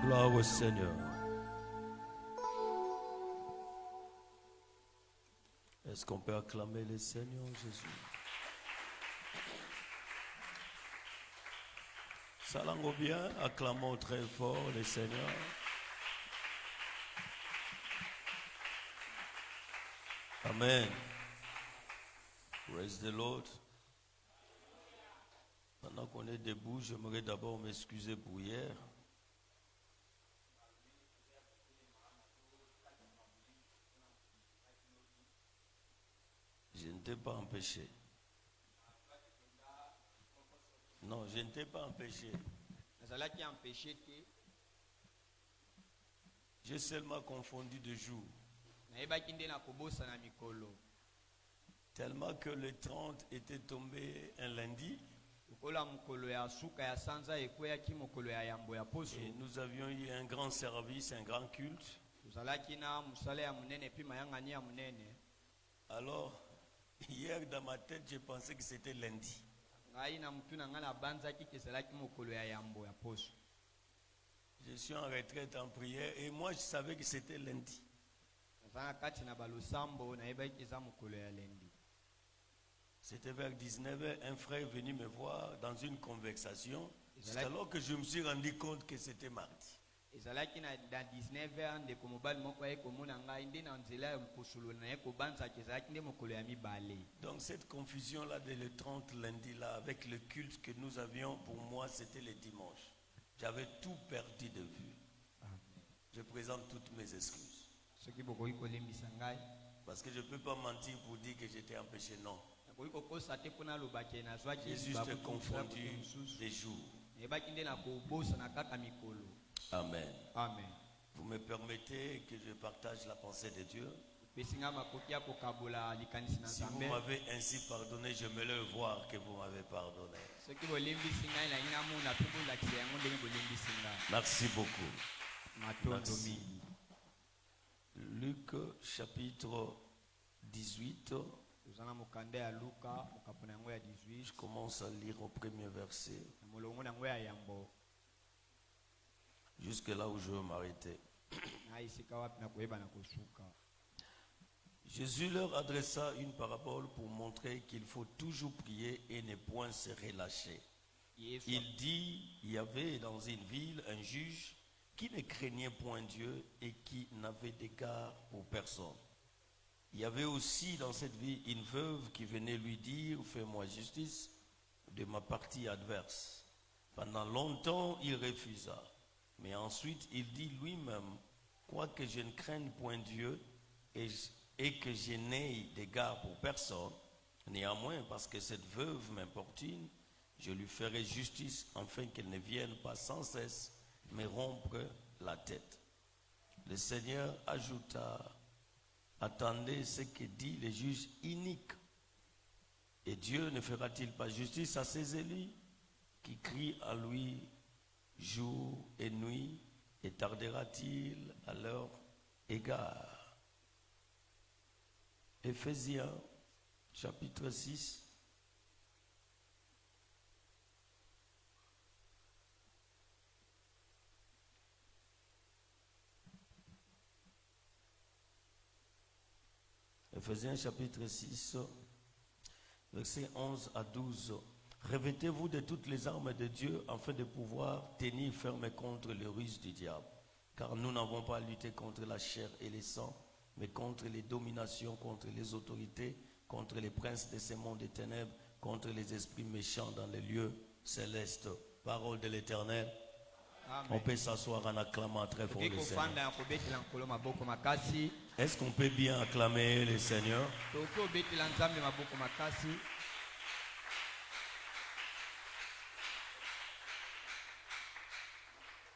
Gloire au Seigneur. Est-ce qu'on peut acclamer le Seigneur Jésus? Salango bien, acclamons très fort le Seigneur. Amen. Praise the Lord. Pendant qu'on est debout, j'aimerais d'abord m'excuser pour hier. Je ne t'ai pas empêché. Non, je ne t'ai pas empêché. J'ai seulement confondu de jour. Tellement que le 30 était tombé un lundi. Et nous avions eu un grand service, un grand culte. Alors, hier dans ma tête, j'ai pensé que c'était lundi. Je suis en retraite en prière et moi je savais que c'était lundi. C'était vers 19h, un frère est venu me voir dans une conversation. C'est alors que je me suis rendu compte que c'était mardi. Donc cette confusion-là de le 30 lundi là avec le culte que nous avions, pour moi c'était le dimanche. J'avais tout perdu de vue. Je présente toutes mes excuses. Parce que je ne peux pas mentir pour dire que j'étais empêché, non. J'ai juste confondu les jours. Amen. Amen. Vous me permettez que je partage la pensée de Dieu. Si vous m'avez ainsi pardonné, je me le voir que vous m'avez pardonné. Merci beaucoup. Merci. Luc chapitre 18. Je commence à lire au premier verset. Jusque là où je veux m'arrêter. Jésus leur adressa une parabole pour montrer qu'il faut toujours prier et ne point se relâcher. Il dit, il y avait dans une ville un juge qui ne craignait point Dieu et qui n'avait d'égard pour personne. Il y avait aussi dans cette ville une veuve qui venait lui dire, fais-moi justice de ma partie adverse. Pendant longtemps, il refusa. Mais ensuite, il dit lui-même, quoique je ne craigne point Dieu et que je n'ai d'égard pour personne, néanmoins, parce que cette veuve m'importune, je lui ferai justice afin qu'elle ne vienne pas sans cesse me rompre la tête. Le Seigneur ajouta, attendez ce que dit le juge inique. Et Dieu ne fera-t-il pas justice à ses élus qui crient à lui jour et nuit, et tardera-t-il à leur égard? Éphésiens chapitre 6. Éphésiens chapitre 6, versets 11 à 12. Revêtez-vous de toutes les armes de Dieu afin de pouvoir tenir ferme contre les ruses du diable. Car nous n'avons pas à lutter contre la chair et les sangs, mais contre les dominations, contre les autorités, contre les princes de ce monde des ténèbres, contre les esprits méchants dans les lieux célestes. Parole de l'Éternel. Amen. On peut s'asseoir en acclamant très fort le Seigneur. Est-ce qu'on peut bien acclamer le Seigneur?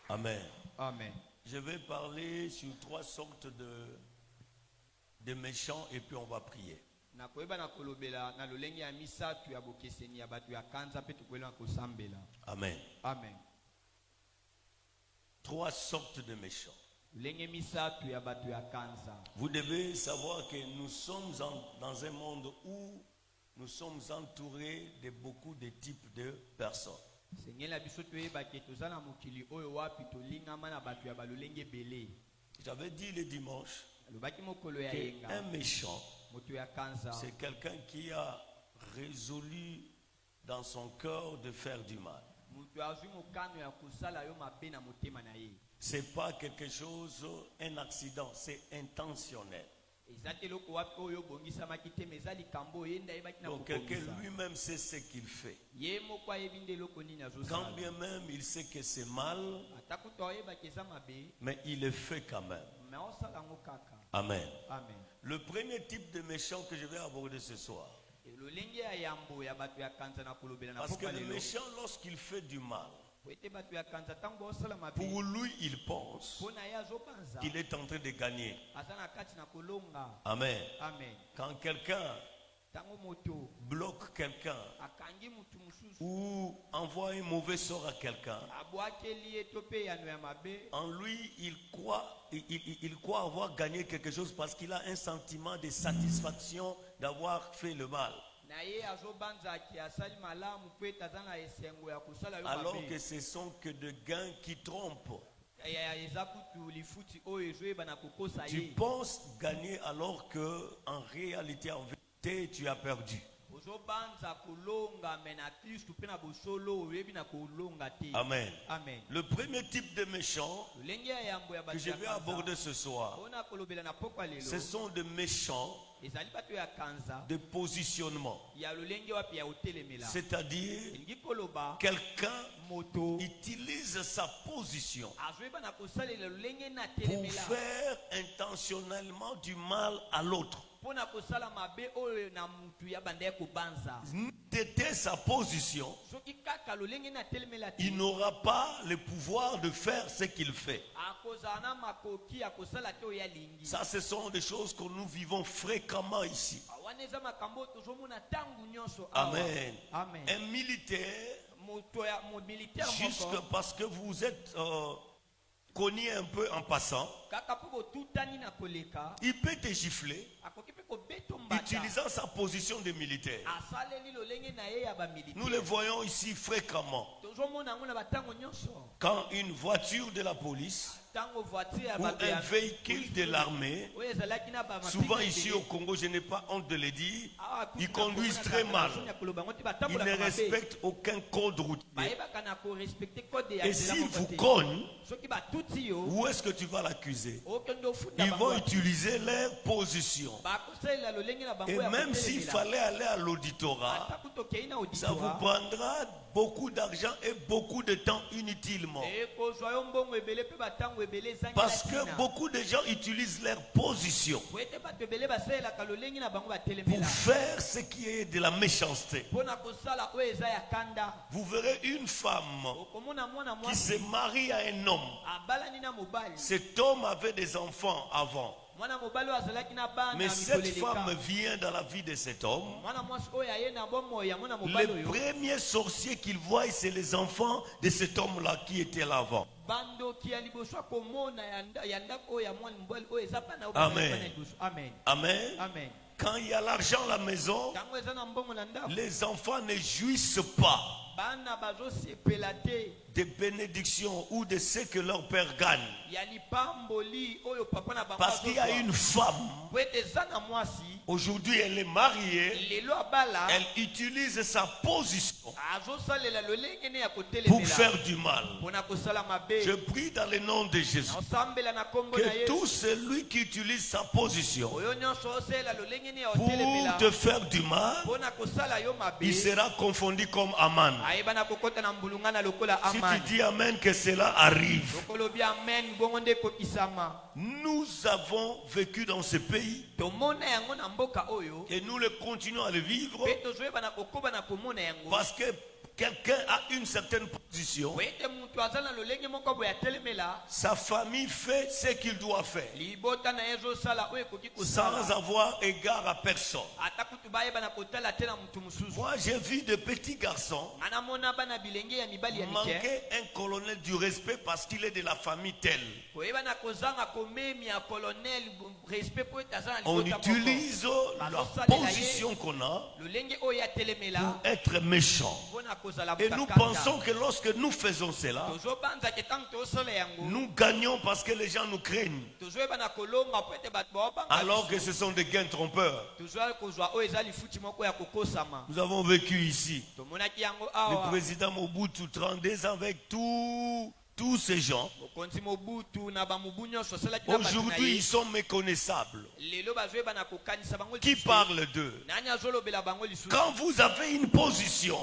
Amen. Amen. Je vais parler sur 3 sortes de méchants et puis on va prier. Amen. Amen. 3 sortes de méchants. Vous devez savoir que nous sommes dans un monde où nous sommes entourés de beaucoup de types de personnes. J'avais dit le dimanche qu'un méchant, c'est quelqu'un qui a résolu dans son cœur de faire du mal. C'est pas quelque chose, un accident, c'est intentionnel. Donc quelqu'un lui-même sait ce qu'il fait. Quand bien même il sait que c'est mal, mais il le fait quand même. Amen. Le premier type de méchant que je vais aborder ce soir. Parce que le méchant, lorsqu'il fait du mal, pour lui, il pense qu'il est en train de gagner. Amen. Quand quelqu'un bloque quelqu'un ou envoie un mauvais sort à quelqu'un, en lui, il croit avoir gagné quelque chose parce qu'il a un sentiment de satisfaction d'avoir fait le mal. Alors que ce sont que de gains qui trompent. Tu penses gagner alors que en réalité, en vérité, tu as perdu. Amen. Le premier type de méchants que je vais aborder ce soir, ce sont des méchants de positionnement. C'est-à-dire, quelqu'un utilise sa position pour faire intentionnellement du mal à l'autre. D'éter sa position, il n'aura pas le pouvoir de faire ce qu'il fait. Ça, ce sont des choses que nous vivons fréquemment ici. Amen. Un militaire, juste parce que vous êtes cogné un peu en passant, il peut te gifler utilisant sa position de militaire. Nous le voyons ici fréquemment. Quand une voiture de la police ou un véhicule de l'armée, souvent ici au Congo, je n'ai pas honte de le dire, ils conduisent très mal. Ils ne respectent aucun code routier. Et s'ils vous cognent, où est-ce que tu vas l'accuser? Ils vont utiliser leur position. Et même s'il fallait aller à l'auditorat, ça vous prendra beaucoup d'argent et beaucoup de temps inutilement. Parce que beaucoup de gens utilisent leur position pour faire ce qui est de la méchanceté. Vous verrez une femme qui se marie à un homme. Cet homme avait des enfants avant. Mais cette femme vient dans la vie de cet homme. Le premier sorcier qu'il voit, c'est les enfants de cet homme-là qui étaient là avant. Amen. Amen. Quand il y a l'argent à la maison, les enfants ne jouissent pas des bénédictions ou de ce que leur père gagne. Parce qu'il y a une femme, aujourd'hui elle est mariée, elle utilise sa position pour faire du mal. Je prie dans le nom de Jésus que tout celui qui utilise sa position pour te faire du mal, il sera confondu comme Aman. Si tu dis Amen, que cela arrive. Nous avons vécu dans ce pays et nous le continuons à le vivre parce que quelqu'un a une certaine position. Sa famille fait ce qu'il doit faire sans avoir égard à personne. Moi j'ai vu de petits garçons manquer un colonel du respect parce qu'il est de la famille telle. On utilise la position qu'on a pour être méchant. Et nous pensons que lorsque nous faisons cela, nous gagnons parce que les gens nous craignent. Alors que ce sont des gains trompeurs. Nous avons vécu ici. Le président Mobutu, 32 ans avec tous ces gens. Aujourd'hui, ils sont méconnaissables. Qui parle d'eux? Quand vous avez une position,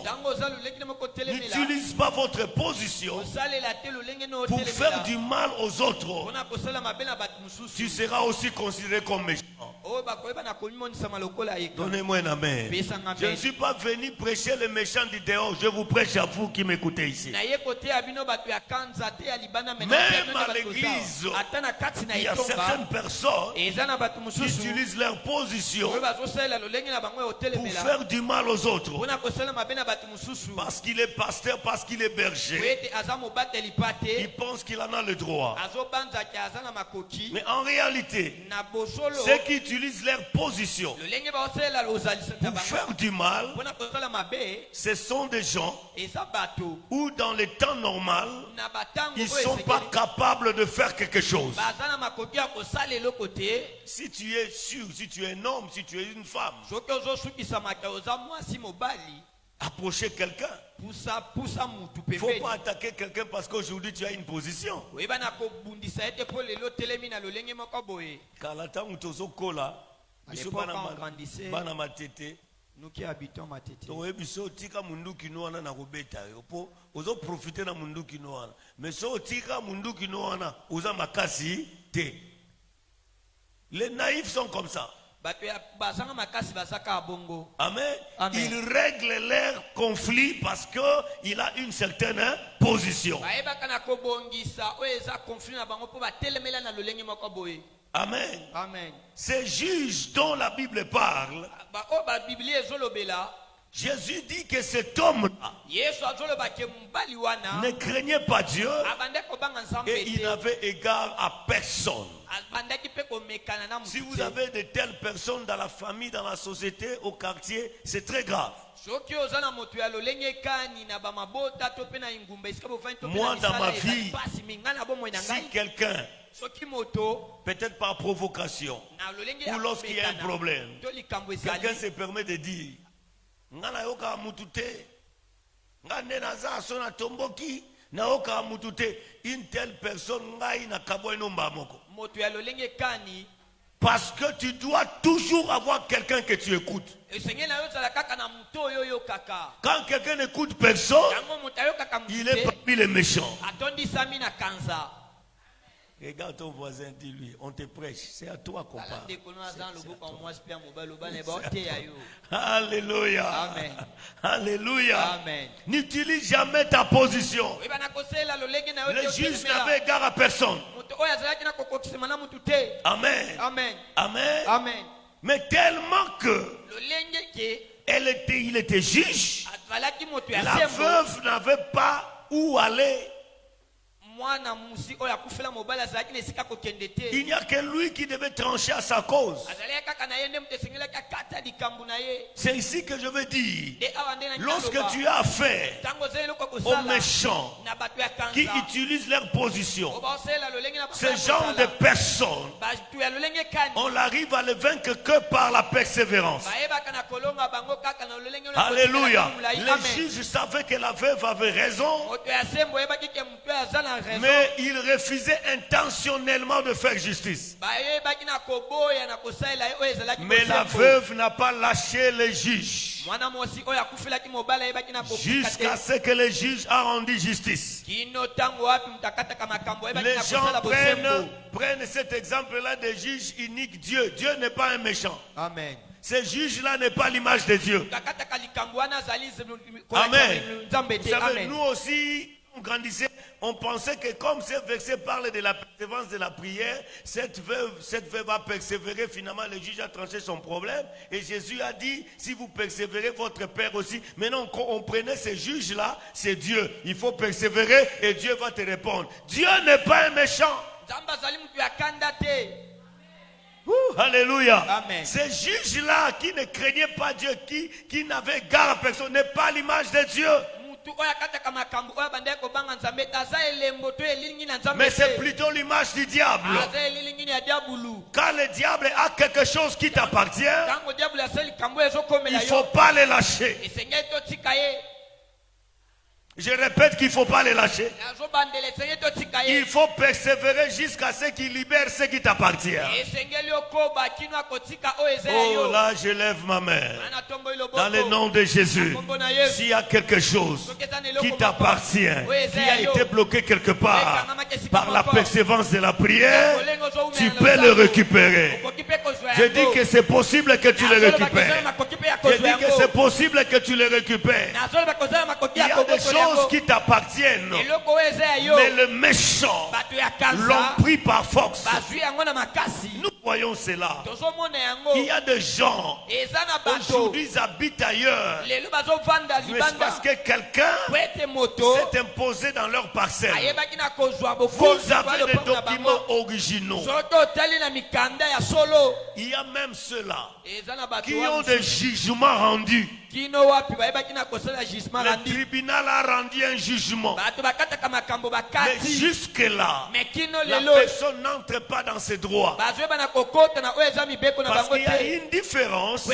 n'utilisez pas votre position pour faire du mal aux autres. Tu seras aussi considéré comme méchant. Donnez-moi un amen. Je ne suis pas venu prêcher les méchants du dehors. Je vous prêche à vous qui m'écoutez ici. Même à l'église, il y a certaines personnes qui utilisent leur position pour faire du mal aux autres. Parce qu'il est pasteur, parce qu'il est berger, il pense qu'il en a le droit. Mais en réalité, ceux qui utilisent leur position pour faire du mal, ce sont des gens où dans les temps normaux, ils ne sont pas capables de faire quelque chose. Si tu es sûr, si tu es un homme, si tu es une femme, approcher quelqu'un. Il ne faut pas attaquer quelqu'un parce qu'aujourd'hui tu as une position. Nous qui habitons Matete. Les naïfs sont comme ça. Amen. Amen. Ils règlent leurs conflits parce qu'il a une certaine position. Amen. Amen. Ces juges dont la Bible parle, Jésus dit que cet homme-là ne craignait pas Dieu et il n'avait égard à personne. Si vous avez de telles personnes dans la famille, dans la société, au quartier, c'est très grave. Moi, dans ma vie, si quelqu'un, peut-être par provocation, ou lorsqu'il y a un problème, quelqu'un se permet de dire, une telle personne, parce que tu dois toujours avoir quelqu'un que tu écoutes. Quand quelqu'un n'écoute personne, il est parmi les méchants. Regarde ton voisin, dis-lui, on te prêche, c'est à toi qu'on parle. Alléluia. Amen. Alléluia. Amen. N'utilise jamais ta position. Le juge n'avait égard à personne. Amen. Amen. Amen. Amen. Mais tellement que il était juge, la veuve n'avait pas où aller. Il n'y a que lui qui devait trancher à sa cause. C'est ici que je veux dire, lorsque tu as affaire aux méchants qui utilisent leur position, ce genre de personnes, on n'arrive à les vaincre que par la persévérance. Alléluia. Les juges savaient que la veuve avait raison, mais il refusait intentionnellement de faire justice. Mais la veuve n'a pas lâché les juges jusqu'à ce que les juges aient rendu justice. Les gens prennent cet exemple-là des juges uniques. Dieu n'est pas un méchant. Amen. Ce juge-là n'est pas l'image de Dieu. Amen. Vous savez, nous aussi, on grandissait, on pensait que comme ce verset parle de la persévérance de la prière, cette veuve va persévérer. Finalement, le juge a tranché son problème. Et Jésus a dit, si vous persévérez, votre Père aussi. Maintenant, on prenait ces juges-là, c'est Dieu. Il faut persévérer et Dieu va te répondre. Dieu n'est pas un méchant. Alléluia. Amen. Ces juges-là qui ne craignaient pas Dieu, qui n'avaient garde à personne, n'est pas l'image de Dieu. Mais c'est plutôt l'image du diable. Quand le diable a quelque chose qui t'appartient, il ne faut pas le lâcher. Je répète qu'il ne faut pas les lâcher. Il faut persévérer jusqu'à ce qu'il libère ce qui t'appartient. Oh là, je lève ma main. Dans le nom de Jésus. S'il y a quelque chose qui t'appartient, qui a été bloqué quelque part par la persévérance de la prière, tu peux le récupérer. Je dis que c'est possible que tu le récupères. Je dis que c'est possible que tu le récupères. Il y a des choses qui t'appartiennent, mais le méchant l'ont pris par force. Nous voyons cela. Il y a des gens aujourd'hui ils habitent ailleurs, mais c'est parce que quelqu'un s'est imposé dans leur parcelle. Vous avez des documents originaux. Il y a même ceux-là qui ont des jugements rendus. Le tribunal a rendu un jugement. Mais jusque-là, la personne n'entre pas dans ses droits. Parce qu'il y a une différence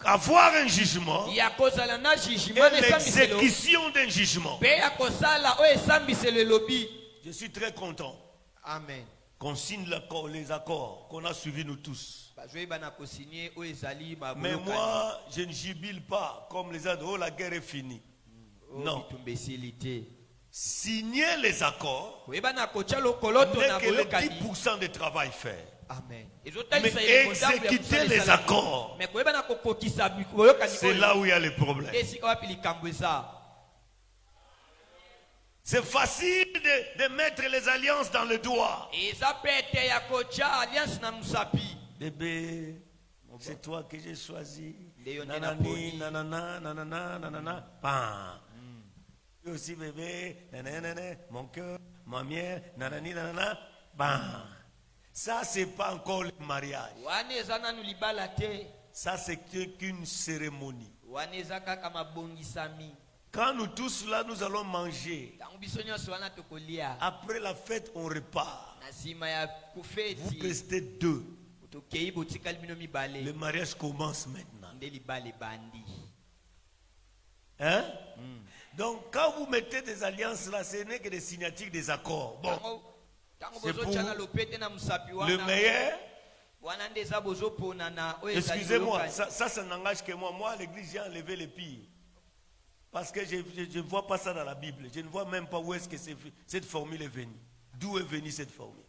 avoir un jugement et l'exécution d'un jugement. Je suis très content. Amen. Qu'on signe les accords qu'on a suivis nous tous. Mais moi, je ne jubile pas comme les autres. Oh, la guerre est finie. Non. Signer les accords n'est que le 10% de travail fait. Amen. Mais exécuter les accords, c'est là où il y a les problèmes. C'est facile de mettre les alliances dans le doigt. Bébé, c'est toi que j'ai choisi. Nanani, nanana, nanana, nanana, bam. Et aussi bébé, nanana, mon cœur, ma mienne, nanani, nanana, bam. Ça, c'est pas encore le mariage. Ça, c'est qu'une cérémonie. Quand nous tous là, nous allons manger. Après la fête, on repart. Vous restez deux. Le mariage commence maintenant. Hein? Donc, quand vous mettez des alliances là, ce n'est que des signatures des accords. Bon, c'est pour le meilleur. Excusez-moi, ça n'engage que moi. Moi, à l'église, j'ai enlevé les pires. Parce que je ne vois pas ça dans la Bible. Je ne vois même pas où est-ce que cette formule est venue. D'où est venue cette formule?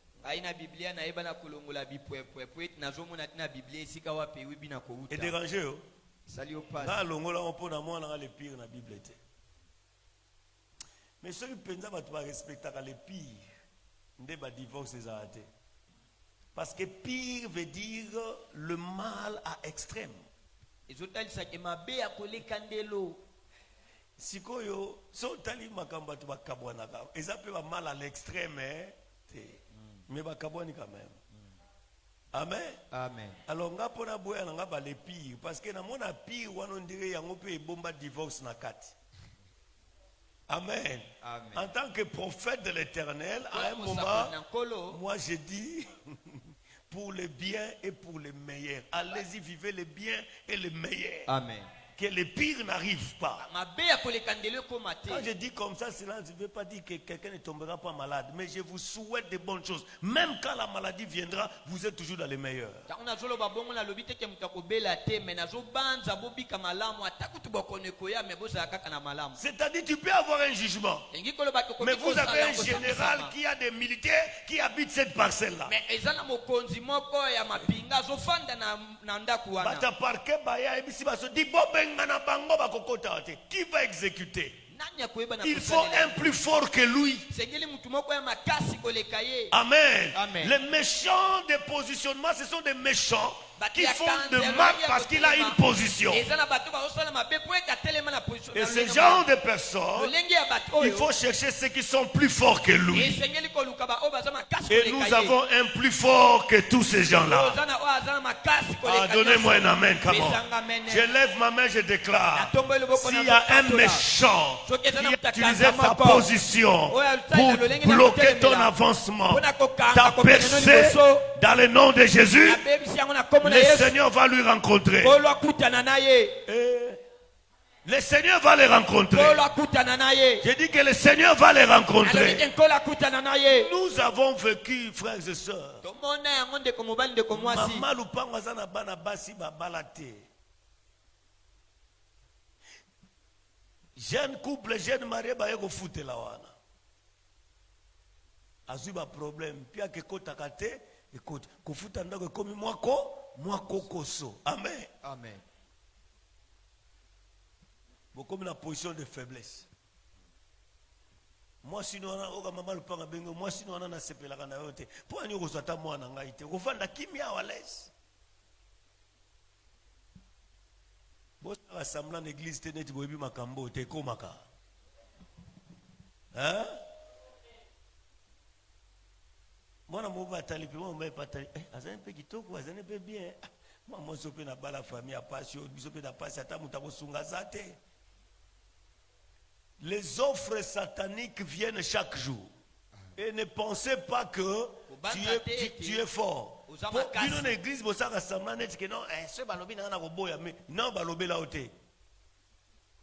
Et dérangé, oh? Mais ceux qui pensent que tu vas respecter les pires, ne va divorcer les arrêter. Parce que pire veut dire le mal à extrême. Si koyo so tali makamba tu bakabwana ka ezape ba mal à l'extrême mais bakabwani quand même. Amen. Amen. Alors nga pona boya nga ba le pire parce que na mona pire wana ndire yango pe bomba divorce na kati. Amen. Amen. En tant que prophète de l'Éternel, à un moment, moi je dis pour le bien et pour le meilleur. Allez-y, vivez le bien et le meilleur. Amen. Que le pire n'arrive pas. Quand je dis comme ça, cela ne veut pas dire que quelqu'un ne tombera pas malade. Mais je vous souhaite de bonnes choses. Même quand la maladie viendra, vous êtes toujours dans les meilleurs. C'est-à-dire tu peux avoir un jugement. Mais vous avez un général qui a des militaires qui habitent cette parcelle-là. Qui va exécuter? Il faut un plus fort que lui. Amen. Amen. Les méchants de positionnement, ce sont des méchants qui font de mal parce qu'il a une position. Et ce genre de personnes, il faut chercher ceux qui sont plus forts que lui. Et nous avons un plus fort que tous ces gens-là. Ah, donnez-moi un amen, comment? Je lève ma main, je déclare. S'il y a un méchant qui a utilisé ta position pour bloquer ton avancement, ta percée, dans le nom de Jésus, le Seigneur va lui rencontrer. Le Seigneur va les rencontrer. J'ai dit que le Seigneur va les rencontrer. Nous avons vécu, frères et sœurs. Maman Lupango azana bana basi babalate. Jeune couple, jeune marié, ba yeko foute la wana. Azu ba problème. Pia ke kota kate, écoute, kofuta ndako komi mwako koso. Amen. Amen. Beaucoup dans la position de faiblesse. Moi sinon on a maman le panga bengo, moi sinon on a sepela kana yote. Pour ani ko sota moi na ngai te. Ko fanda kimia wales. Bo rassemblant l'église teneti boyebi makambo te komaka. Hein? Moi mo batali pe mo batali. Azane pe kitoko, azane pe bien. Moi so pe na bala famille a passion, biso pe na passion ata mutako sunga zate. Les offres sataniques viennent chaque jour. Et ne pensez pas que tu es fort. Dans l'église, vous savez que non,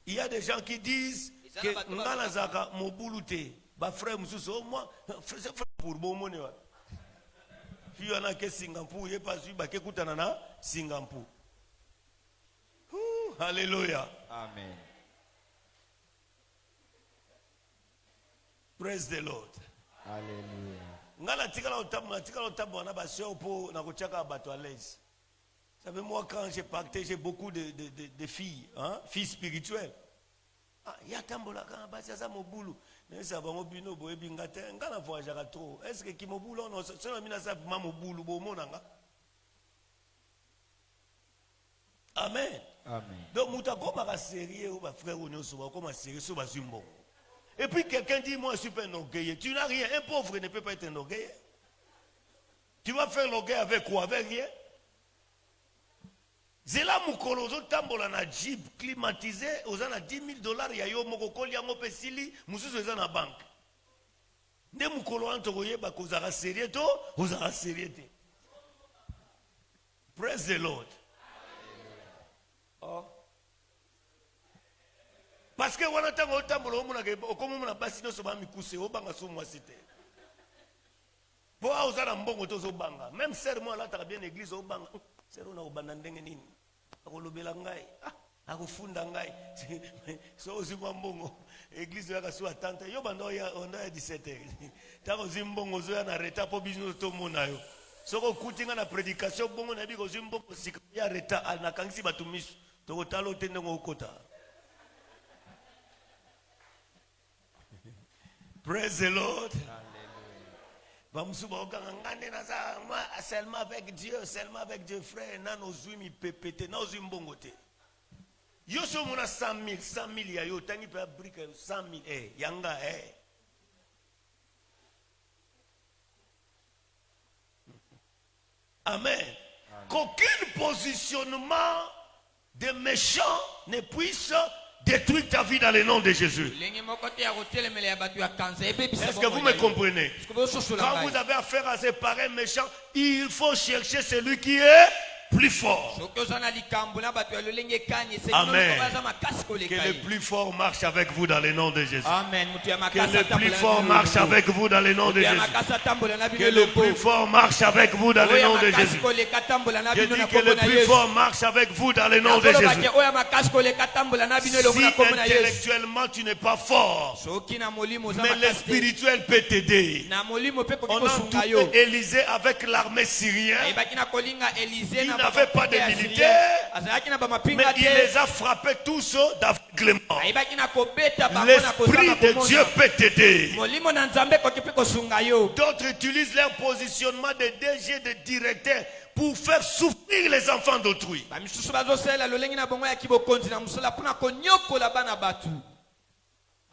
il y a des gens qui disent que Ngalazaka Mobulute, frère Moussou, moi, frère pour Bomone. Il y en a qui Singapour, il n'y a pas eu qui écoute Singapour. Alléluia. Amen. Praise the Lord. Alléluia. Ngala tikala otambo na basio po na kochaka bato à l'aise. Ça fait moi quand j'ai pacté, j'ai beaucoup de filles, hein, filles spirituelles. Ah, ya tambola quand basi za mobulu. Nesa ba mobino boyebi ngate ngala voyagera trop. Est-ce que ki mobulu on se mina sa ma mobulu bo monanga? Amen. Amen. Donc mutakoma ka sérieux ou ba frère ou nyoso ba koma sérieux so ba zumbo. Et puis quelqu'un dit, moi je suis pas un orgueilleux. Tu n'as rien. Un pauvre ne peut pas être un orgueilleux. Tu vas faire l'orgueil avec quoi? Avec rien. Zela mukolo zo tambola na jeep climatisé aux ana $10,000 ya yo moko koli yango pesili mususu eza na banque. Nde mukolo antoko yeba kozara sérieux to, ozara sérieux te. Praise the Lord. Oh. Parce que wana tango otambola omona ke okomona basi no so ba mikuse obanga so moi cité. Po auzana mbongo to zo banga. Même sœur moi là ta bien église obanga. Sœur na obanda ndenge nini? Akolobela ngai. Akofunda ngai. So ozimwa mbongo. Église ya kaso atante yo banda ya onda ya 17h. Tango zimbongo zo ya na reta po business to mona yo. Soko kutinga na prédication bongo na biko zimbongo sika ya reta na kangisi batumisu. To talo tende ngokota. Praise the Lord. Seulement avec Dieu, frère, nanozui mi pépété, nanozui mbongote. Yo so mona 100,000 ya yo tangi pe brique 100,000 yanga Amen. Qu'aucun positionnement de méchant ne puisse détruire ta vie dans le nom de Jésus. Est-ce que vous me comprenez? Quand vous avez affaire à ces pareils méchants, il faut chercher celui qui est plus fort. Amen. Que le plus fort marche avec vous dans le nom de Jésus. Amen. Que le plus fort marche avec vous dans le nom de Jésus. Que le plus fort marche avec vous dans le nom de Jésus. Je dis que le plus fort marche avec vous dans le nom de Jésus. Si intellectuellement tu n'es pas fort, mais le spirituel peut t'aider. On a tout Élisée avec l'armée syrienne. Il n'avait pas de militaires, mais il les a frappés tous d'aveuglement. L'Esprit de Dieu peut t'aider. D'autres utilisent leur positionnement de DG, de directeur pour faire souffrir les enfants d'autrui.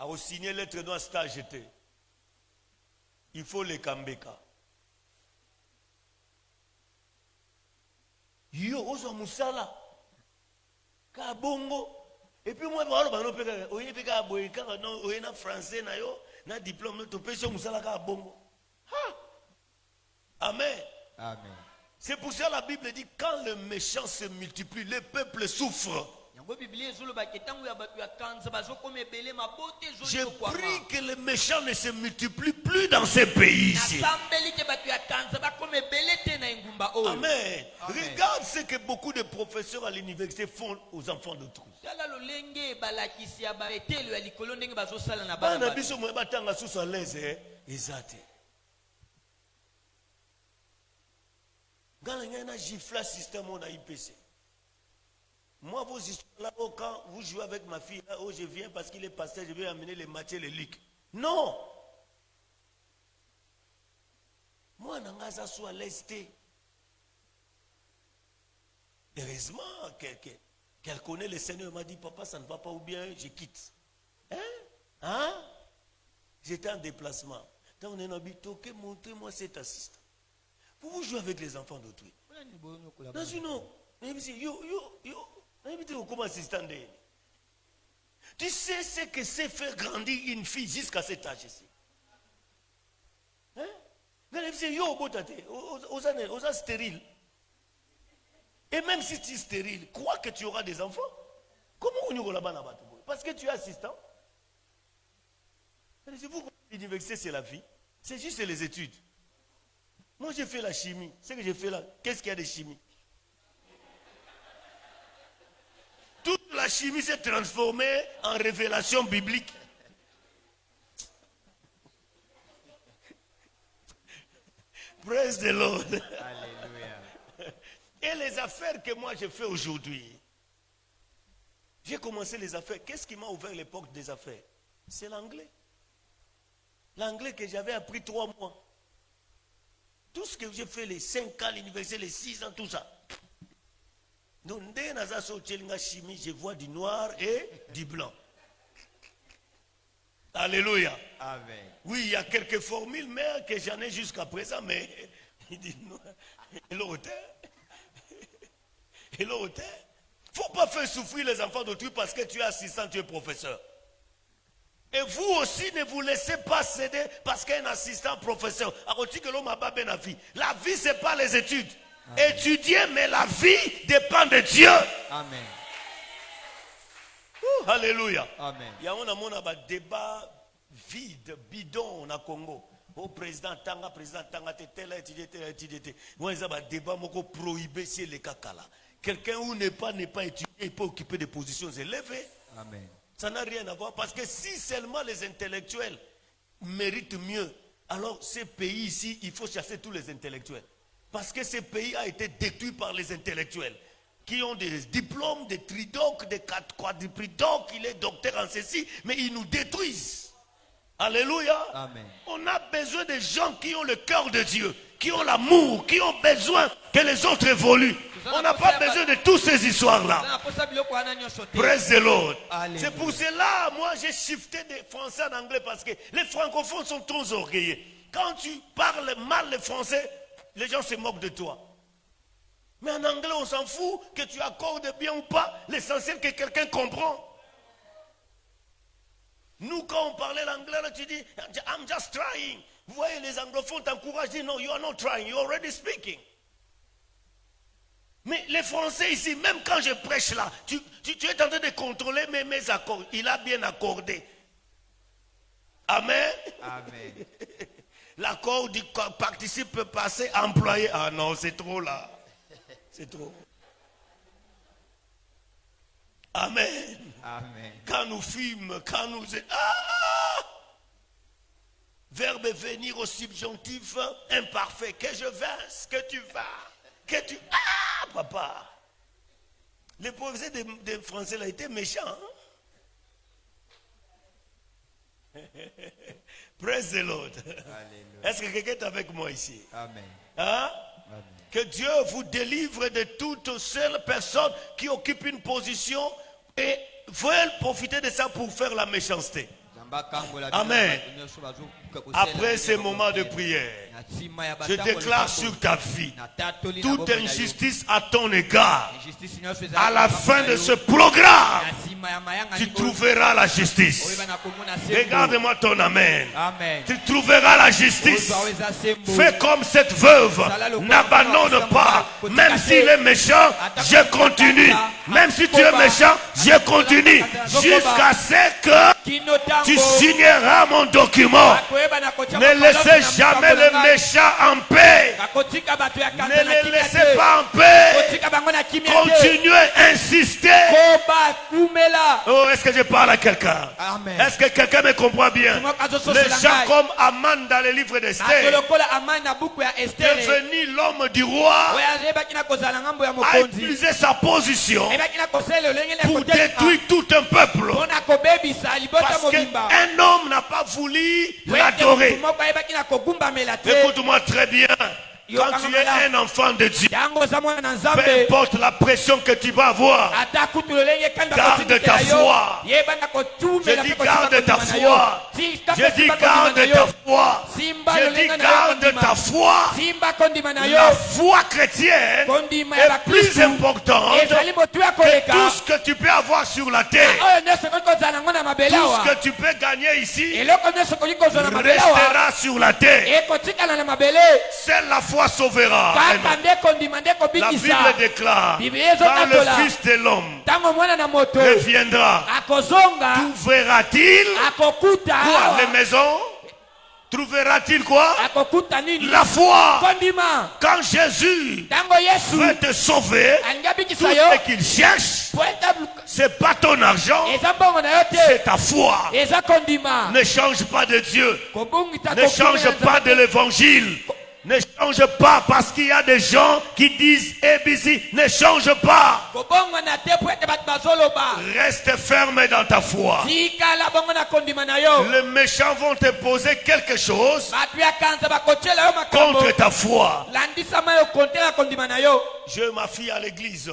A signé lettre noire stage jeté. Il faut les kambeka. Yo ozo musala ka bongo et puis moi balo bano peka oye peka boye ka non oye na français na yo na diplôme to pesa musala ka bongo. Amen. Amen. C'est pour ça que la Bible dit quand le méchant se multiplie, le peuple souffre. Je prie que les méchants ne se multiplient plus dans ces pays ici. Amen. Regarde ce que beaucoup de professeurs à l'université font aux enfants d'autrui. Moi, vos histoires là, quand vous jouez avec ma fille, là, oh, je viens parce qu'il est pasteur, je vais amener les matières, les liques. Non! Moi, je suis à l'est. Heureusement qu'elle connaît le Seigneur. Elle m'a dit, papa, ça ne va pas ou bien, je quitte. Hein? J'étais en déplacement. Quand on est en habitude, montrez-moi cet assistant. Vous jouez avec les enfants d'autrui. Non, sinon, tu sais ce que c'est faire grandir une fille jusqu'à cet âge ici. Hein? Stérile. Et même si tu es stérile, crois que tu auras des enfants. Comment on y là-bas? Parce que tu es assistant. L'université, c'est la vie. C'est juste les études. Moi, j'ai fait la chimie. Ce que j'ai fait là, qu'est-ce qu'il y a de chimie? Toute la chimie s'est transformée en révélation biblique. Praise the Lord. Alléluia. Et les affaires que moi j'ai fait aujourd'hui, j'ai commencé les affaires. Qu'est-ce qui m'a ouvert les portes des affaires? C'est l'anglais. L'anglais que j'avais appris 3 mois. Tout ce que j'ai fait, les 5 ans à l'université, les 6 ans, tout ça. Donc, dès que chimie, je vois du noir et du blanc. Alléluia. Amen. Oui, il y a quelques formules, mais que j'en ai jusqu'à présent, mais il dit non. Et l'autre. Il ne faut pas faire souffrir les enfants d'autrui parce que tu es assistant, tu es professeur. Et vous aussi, ne vous laissez pas céder parce qu'un assistant professeur. La vie, ce n'est pas les études. Amen. Étudier, mais la vie dépend de Dieu. Amen. Alléluia. Amen. Il y a un débat vide, bidon au Congo. Au président Tanga, tel étudié. Moi, il y a un débat prohibé sur les kakala. Quelqu'un où n'est pas étudié, il peut occuper des positions élevées. Amen. Ça n'a rien à voir parce que si seulement les intellectuels méritent mieux, alors ce pays ici, il faut chasser tous les intellectuels. Parce que ce pays a été détruit par les intellectuels qui ont des diplômes, des tridocs, des quadruplidocs, il est docteur en ceci, mais ils nous détruisent. Alléluia. Amen. On a besoin de gens qui ont le cœur de Dieu, qui ont l'amour, qui ont besoin que les autres évoluent. On n'a pas besoin de toutes ces histoires-là. Praise the Lord. C'est pour cela, moi, j'ai shifté de français en anglais parce que les francophones sont trop orgueilleux. Quand tu parles mal le français, les gens se moquent de toi. Mais en anglais, on s'en fout que tu accordes bien ou pas. L'essentiel que quelqu'un comprend. Nous, quand on parlait l'anglais, tu dis, I'm just trying. Vous voyez, les anglophones t'encouragent, disent, no, you are not trying, you are already speaking. Mais les Français ici, même quand je prêche là, tu es en train de contrôler mes accords. Il a bien accordé. Amen. Amen. L'accord du participe passé employé. Ah non, c'est trop là. C'est trop. Amen. Amen. Quand nous fûmes, quand nous... Verbe venir au subjonctif imparfait. Que je vince, que tu vas, que tu... Ah, papa. Le professeur de français là était méchant. Hein? Praise the Lord. Est-ce que quelqu'un est avec moi ici? Amen. Hein? Amen. Que Dieu vous délivre de toutes celles personnes qui occupent une position et veulent profiter de ça pour faire la méchanceté. Amen. Après ces moments de prière, je déclare sur ta vie toute injustice à ton égard. À la fin de ce programme, tu trouveras la justice. Regarde-moi ton amen. Tu trouveras la justice. Fais comme cette veuve. N'abandonne pas. Même s'il est méchant, je continue. Même si tu es méchant, je continue. Jusqu'à ce que tu signeras mon document. Ne laissez jamais les méchants en paix. Ne les laissez pas en paix. Continuez, insistez. Oh, est-ce que je parle à quelqu'un? Est-ce que quelqu'un me comprend bien? Les gens comme Aman dans le livre d'Esther, devenu l'homme du roi, a utilisé sa position pour détruire tout un peuple. Parce qu'un homme n'a pas voulu l'adorer. Écoute-moi très bien. Quand tu es un enfant de Dieu, peu importe la pression que tu vas avoir, garde ta foi. Je dis garde ta foi. Je dis garde ta foi. Je dis garde ta foi. La foi chrétienne est plus importante que tout ce que tu peux avoir sur la terre. Tout ce que tu peux gagner ici restera sur la terre. C'est la foi sauvera. La Bible déclare, quand le Fils de l'homme reviendra, trouvera-t-il quoi? Les maisons? Trouvera-t-il quoi? La foi. Quand Jésus veut te sauver, tout ce qu'il cherche, c'est pas ton argent, c'est ta foi. Ne change pas de Dieu. Ne change pas de l'évangile. Ne change pas parce qu'il y a des gens qui disent ABC. Ne change pas. Reste ferme dans ta foi. Les méchants vont te poser quelque chose contre ta foi. J'ai ma fille à l'église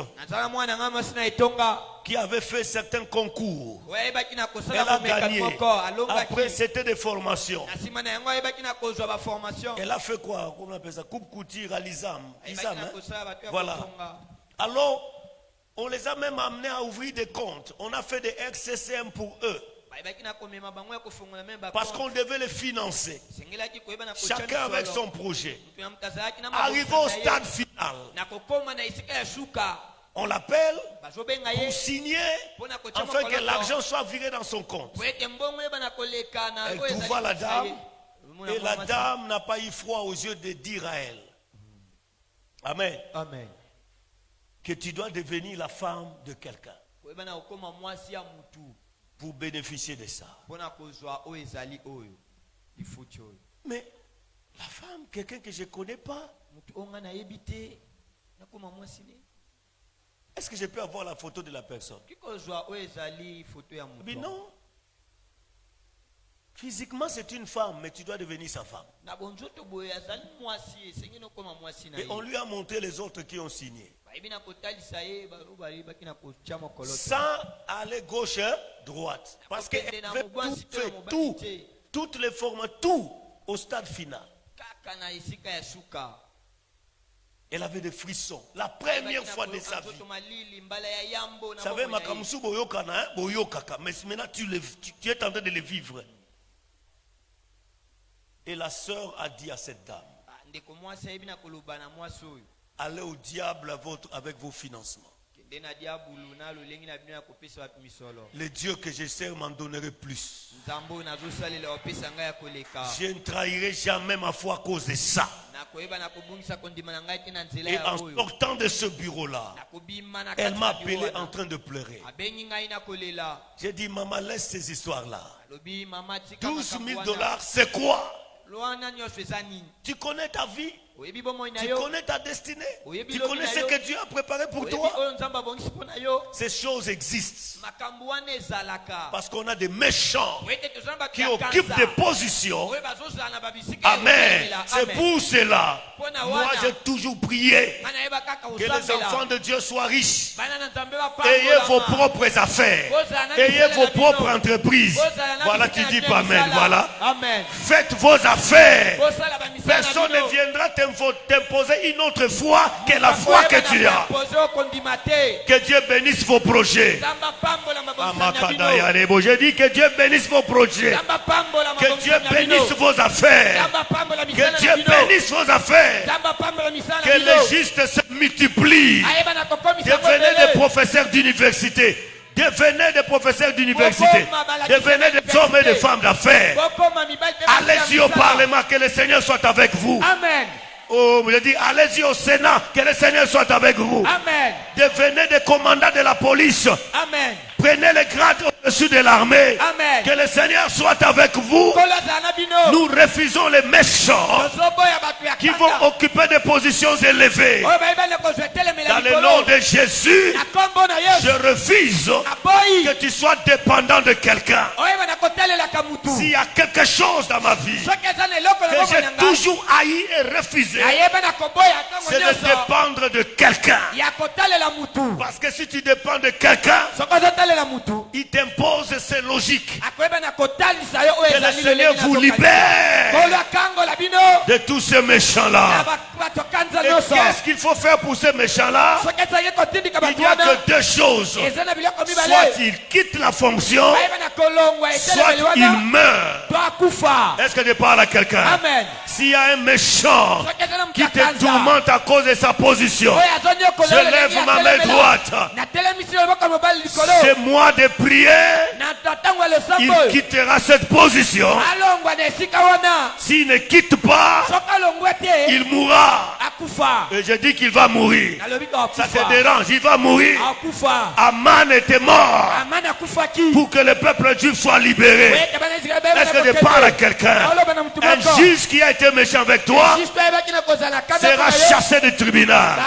qui avait fait certains concours. Elle a gagné. Après, c'était des formations. Elle a fait quoi? Comment on appelle ça? Coupe couture à l'ISAM. Hein? Voilà. Alors, on les a même amenés à ouvrir des comptes. On a fait des RCCM pour eux. Parce qu'on devait les financer. Chacun avec son projet. Arrivé au stade final, on l'appelle pour signer afin que l'argent soit viré dans son compte. Elle trouva la dame et la dame n'a pas eu froid aux yeux de dire à elle. Amen. Amen. Que tu dois devenir la femme de quelqu'un pour bénéficier de ça. Mais la femme, quelqu'un que je ne connais pas, est-ce que je peux avoir la photo de la personne? Mais non. Physiquement, c'est une femme, mais tu dois devenir sa femme. Et on lui a montré les autres qui ont signé. Sans aller gauche, droite. Parce qu'elle avait tout fait, toutes les formes, tout au stade final. Elle avait des frissons. La première fois de sa vie. Vous savez, Makamusu boyokana, boyokaka. Mais maintenant, tu es en train de les vivre. Et la sœur a dit à cette dame, allez au diable avec vos financements. Le Dieu que je sers m'en donnerait plus. Je ne trahirai jamais ma foi à cause de ça. Et en sortant de ce bureau-là, elle m'a appelé en train de pleurer. J'ai dit, maman, laisse ces histoires-là. 12 000 $, c'est quoi? Tu connais ta vie? Tu connais ta destinée. Tu connais ce que Dieu a préparé pour toi. Ces choses existent. Parce qu'on a des méchants qui occupent des positions. Amen. C'est pour cela. Moi, j'ai toujours prié que les enfants de Dieu soient riches. Ayez vos propres affaires. Ayez vos propres entreprises. Voilà, tu dis pas amen. Voilà. Faites vos affaires. Personne ne viendra t'imposer une autre foi que la foi que tu as. Que Dieu bénisse vos projets. Je dis que Dieu bénisse vos projets. Que Dieu bénisse vos affaires. Que Dieu bénisse vos affaires. Que les justes se multiplient. Devenez des professeurs d'université. Devenez des professeurs d'université. Devenez des hommes et des femmes d'affaires. Allez-y au Parlement, que le Seigneur soit avec vous. Amen. Oh, je dis, allez-y au Sénat, que le Seigneur soit avec vous. Amen. Devenez des commandants de la police. Amen. Prenez les grades au-dessus de l'armée. Amen. Que le Seigneur soit avec vous. Nous refusons les méchants qui vont occuper des positions élevées. Dans le nom de Jésus, je refuse que tu sois dépendant de quelqu'un. S'il y a quelque chose dans ma vie que j'ai toujours haï et refusé, c'est de dépendre de quelqu'un. Parce que si tu dépends de quelqu'un, il t'impose ses logiques. Que le Seigneur vous libère de tous ces méchants-là. Et qu'est-ce qu'il faut faire pour ces méchants-là? Il n'y a que deux choses. Soit il quitte la fonction, soit il meurt. Est-ce que je parle à quelqu'un? S'il y a un méchant qui te tourmente à cause de sa position, je lève ma main droite. C'est moi de prier. Il quittera cette position. S'il ne quitte pas, il mourra. Et je dis qu'il va mourir. Ça te dérange, il va mourir. Aman était mort pour que le peuple juif soit libéré. Est-ce que je parle à quelqu'un? Un juge qui a été méchant avec toi sera chassé du tribunal.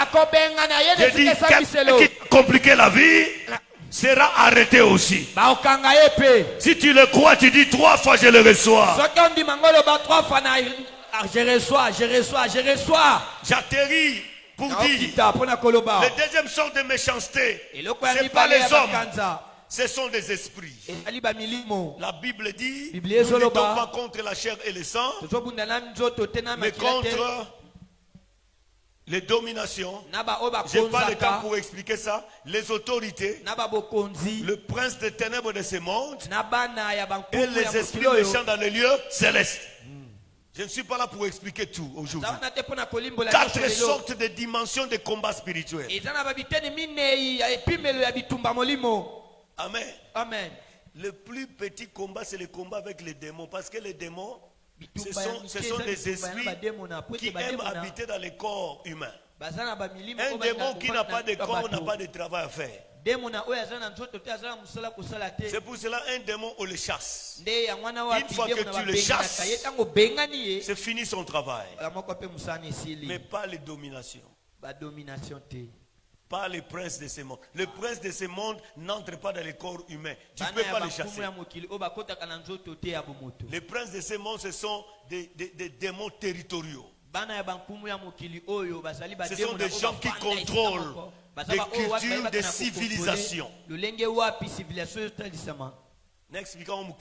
Je dis quelqu'un qui a compliqué la vie sera arrêté aussi. Si tu le crois, tu dis 3 fois je le reçois. Je reçois. J'atterris pour dire le deuxième sort de méchanceté, ce n'est pas les hommes, ce sont des esprits. La Bible dit, nous ne luttons pas contre la chair et le sang, mais contre les dominations. Je n'ai pas le temps pour expliquer ça. Les autorités, le prince des ténèbres de ce monde et les esprits méchants dans les lieux célestes. Je ne suis pas là pour expliquer tout aujourd'hui. 4 sortes de dimensions de combat spirituel. Amen. Amen. Le plus petit combat, c'est le combat avec les démons. Parce que les démons, ce sont des esprits qui aiment habiter dans les corps humains. Un démon qui n'a pas de corps n'a pas de travail à faire. C'est pour cela un démon, on le chasse. Une fois que tu le chasses, c'est fini son travail. Mais pas les dominations. Pas les princes de ce monde. Le prince de ce monde n'entre pas dans les corps humains. Tu ne peux pas les chasser. Les princes de ce monde, ce sont des démons territoriaux. Ce sont des gens qui contrôlent des cultures, des civilisations. N'expliquons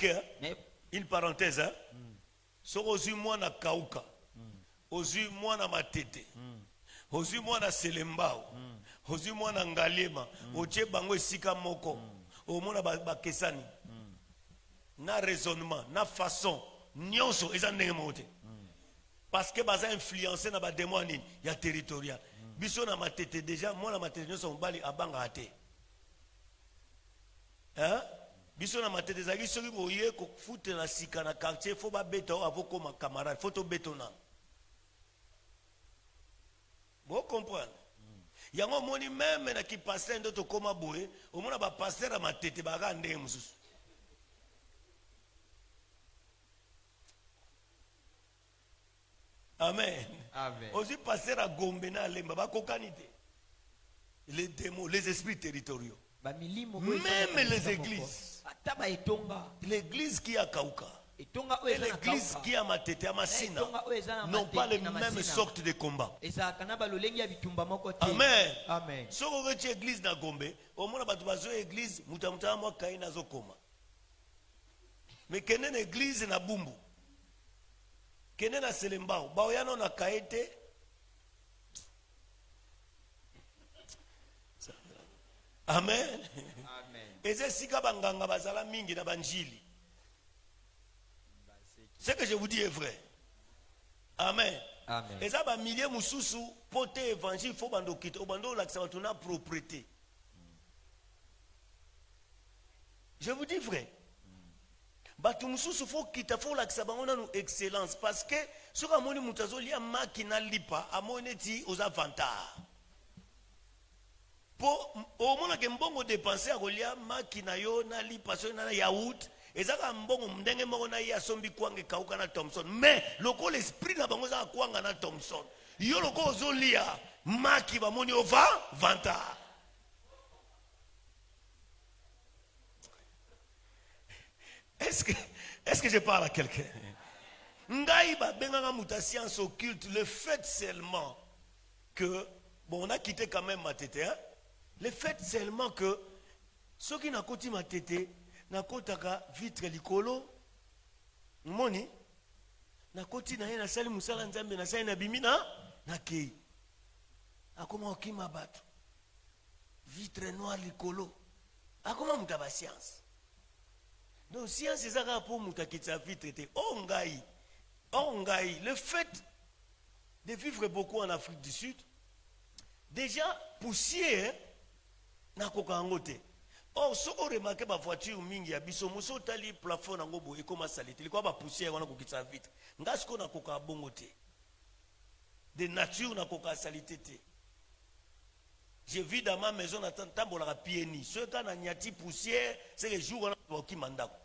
une parenthèse. So ozu mwana kauka, ozu mwana matete, ozu mwana selembao, ozu mwana ngalema, oche bango esika moko, omona bakesani. Na raisonnement, na façon, nyonso eza ndenge mote. Parce que baza influencé na ba démon nini ya territorial. Biso na matete déjà, moi na matete nyonso mbali abanga ate. Hein? Biso na matete zaki soki boye ko foutre na sika na quartier, faut ba beto avoko ma camarade, faut to betona. Vous comprenez? Yango moni même na ki pasteur ndo to koma boye, omona ba pasteur na matete ba ga ndenge mususu. Amen. Amen. Aussi passer à Gombe na Lemba ba kokanité. Les démons, les esprits territoriaux. Même les églises. L'église qui a Kauka et l'église qui a Matete, à Massina, n'ont pas les mêmes sortes de combats. Amen. Amen. Si on regarde l'église na Gombe, au moins l'église, mutamuta moi kaina zo koma. Mais qu'il y a une église na Bumbu, qu'il y a na Selembao, baoyano na Kaete. Amen. Et c'est si kabanganga bazala mingi na banjili. Ce que je vous dis est vrai. Amen. Amen. Et ça ba milliers mususu pote évangile faut bando kite obando la tuna propriété. Je vous dis vrai. Batu mususu faut kite faut la sabangona nous excellence parce que ce que moni mutazo lia makina lipa amoneti aux avantages. Pour au moins que mbongo dépenser à kolia makina yo na lipa so na yaourt ezaka mbongo mndenge moko na ya sombi kwange kauka na Thompson mais loko l'esprit na bango za kwanga na Thompson yo loko ozolia maki ba moni ova vanta. Est-ce que je parle à quelqu'un? Ngai ba benganga muta science occulte le fait seulement que bon on a quitté quand même Matete hein. Le fait seulement que ceux qui n'ont pas ma tête, n'ont pas vitre likolo, moni, n'a pas na sali musala nzambe na sali na bimina na kei. Akoma okima batu. Vitre noir likolo. Akoma mutaba science. Donc science c'est ça pour mutakitsa vitre te. Ongai. Le fait de vivre beaucoup en Afrique du Sud, déjà poussière na kokangote. Oh, so on remarque ma voiture mingi ya biso muso tali plafond nango bo ekoma salite. Liko ba poussière wana kokitsa vite. Ngasko na koka bongote. De nature na koka salite te. Je vis dans ma maison na tambola ka pieni. Ce quand na nyati poussière, c'est le jour on ki mandako.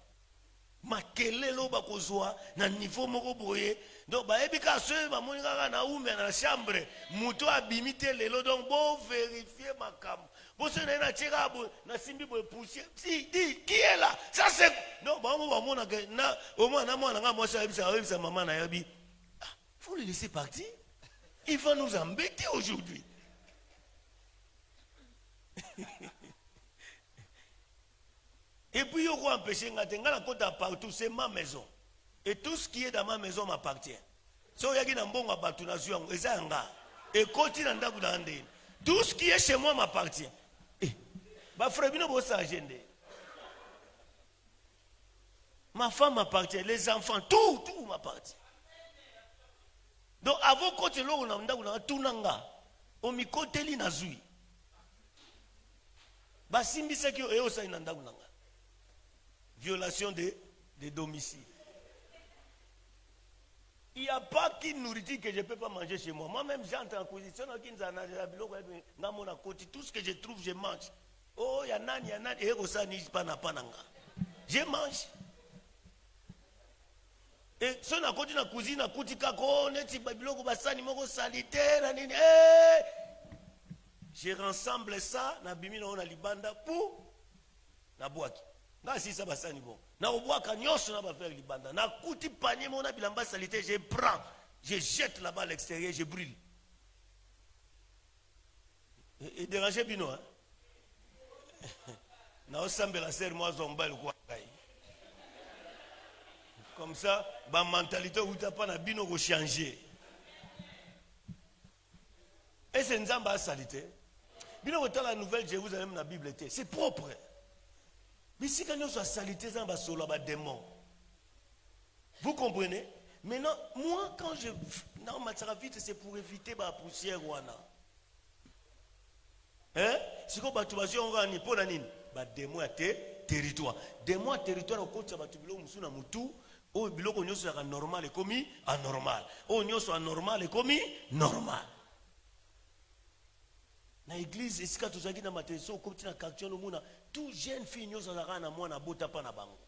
Makelelo ba kozwa na niveau moko boye. Donc ba ebika so ba moninga na ume na chambre. Muto abimite lelo donc bon vérifier makambo. Vous savez, na tchekabo, na simbi boye poussière. Si, dis, qui est là? Ça c'est. Non, bah, on va voir, au moins, moi, ça, maman, na yabi. Faut le laisser partir. Il va nous embêter aujourd'hui. Et puis, il faut empêcher, la côte partout, c'est ma maison. Et tout ce qui est dans ma maison m'appartient. Si il y a un bon abattu, et continue à tout ce qui est chez moi m'appartient. Ma femme m'appartient, les enfants, tout m'appartient. Donc, avant que tout nanga, on mi côté li nazui. Basimbi seki e osa inanda nanga. Violation de domicile. Il n'y a pas qu'une nourriture que je ne peux pas manger chez moi. Moi-même, j'entre en cuisine. Tout ce que je trouve, je mange. Oh, il y a nani. Je mange. Et si on a continué la cuisine, je rassemble ça, on a libanda pour la boîte. Si ça va ça bon. Na oboaka nyonso na ba faire libanda. Na kuti panier mon bilamba salité, je prends, je jette là-bas à l'extérieur, je brûle. Et déranger bino hein. Na osambe la serre moi zomba le quoi. Comme ça, ma mentalité ou t'as pas na bino go changer. Et c'est nzamba salité. Bino autant la nouvelle Jérusalem na Bible était, c'est propre. Mais si quelqu'un soit salité, ça va solo à démon. Vous comprenez? Maintenant, moi, quand je. Non, ma vite, c'est pour éviter la poussière. Hein? Si vous avez un on va pour la nine. Démon à territoire. Démon à territoire, au côté de la Moussuna Moutou, au biloko on soit normal et commis anormal. On soit normal et commis normal. Na église esika tozaki na mateso okoti na quartier no mona tout jeune fille nyoso zaka na mwana bota pa na bango.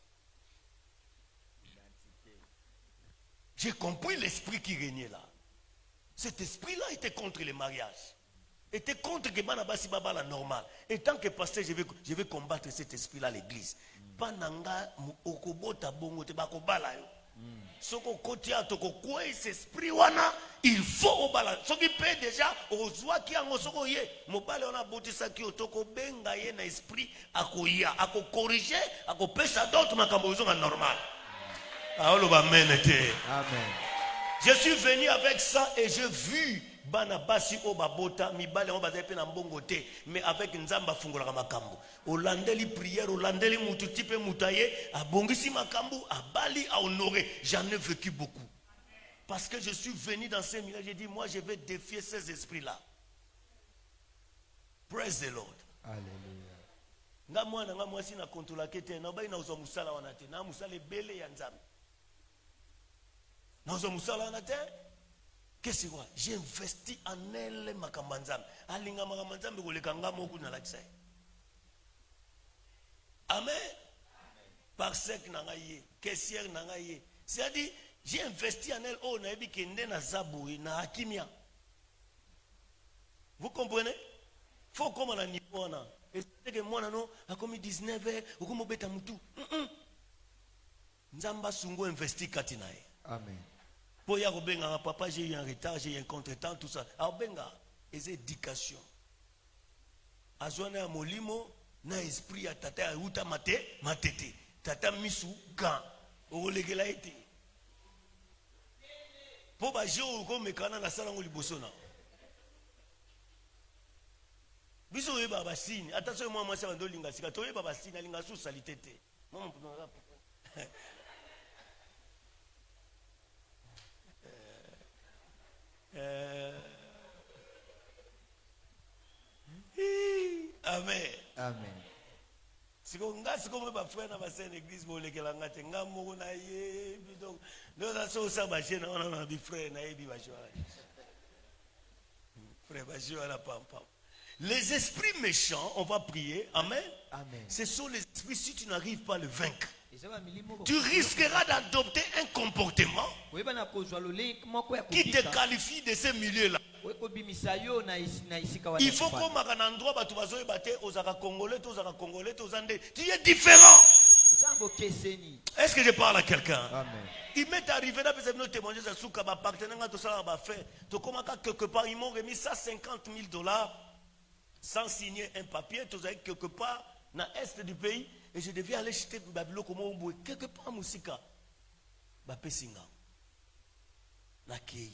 J'ai compris l'esprit qui régnait là. cet esprit-là était contre les mariages. Était contre que Banabasi Baba la normal. Et tant que pasteur, je vais combattre cet esprit-là à l'église. Pananga okobota bongo te bakobala yo. Soko kotia toko quoi cet esprit wana, il faut obala. Soki peut déjà ozwa ki ango soko ye. Mobale ona botisa ki otoko benga ye na esprit akoya, ako corriger, ako pesa d'autres makambo zonga normal. Aolo ba menete. Amen. Je suis venu avec ça et j'ai vu Banabasi Obabota, Mibale Obazepe na mbongo te, mais avec Nzamba Fungola Makambo. Olandeli prière, Olandeli Moututipe Moutaye, a Bongisi Makambo, a Bali, a honoré. J'en ai vécu beaucoup. Parce que je suis venu dans ces milieux, j'ai dit, moi je vais défier ces esprits-là. Praise the Lord. Alléluia. Nga moi si na kontola kete, na bayi na uzo musala wanate, na musale bele ya Nzambe. Na uzo musala wanate. Qu'est-ce que j'ai investi en elle makambanzam. Alinga makambanzam bekolekanga moku na lakisa. Amen. Par sec nangaye, caissière nangaye. C'est-à-dire j'ai investi en elle oh na ebi kende na zabu na akimia. Vous comprenez? Faut comme on a niveau na. Et c'est que moi non a commis 19 heures, ou comme beta mutu. Nzamba sungo investi katinae. Amen. Pour y avoir papa, j'ai eu un retard, j'ai eu un contretemps, tout ça. Alors, benga, c'est éducation. Azwana ya molimo, na esprit ya tata ya uta matete. Tata misu, gan. Olegela ete. Pour ba jeu ko mekana na sala ngoli bosona. Biso yeba basini, attention moi ça ndo linga sika, to yeba basini linga sous salitete. Maman Amen. Amen. Si on a ce qu'on va faire dans la église, vous les gars, ngate ngamo na ye bidon. Nous la so ça ba chena on a bi frère na ye bi ba joa. Frère ba joa la pam pam. Les esprits méchants, on va prier. Amen. Amen. Ce sont les esprits si tu n'arrives pas à le vaincre. Tu risqueras d'adopter un comportement qui te qualifie de ce milieu-là. Il faut comme un endroit tu es différent. Est-ce que je parle à quelqu'un? Il m'est arrivé là, parce que nous témoignons à Souka, ma partenaire, tout ça, m'a fait. Tu commences quelque part, ils m'ont remis $150,000 sans signer un papier. Tu sais quelque part dans l'est du pays. Et je devais aller jeter Babylone comme on bouille. Quelque part, Moussika. Bapesinga. Nakei.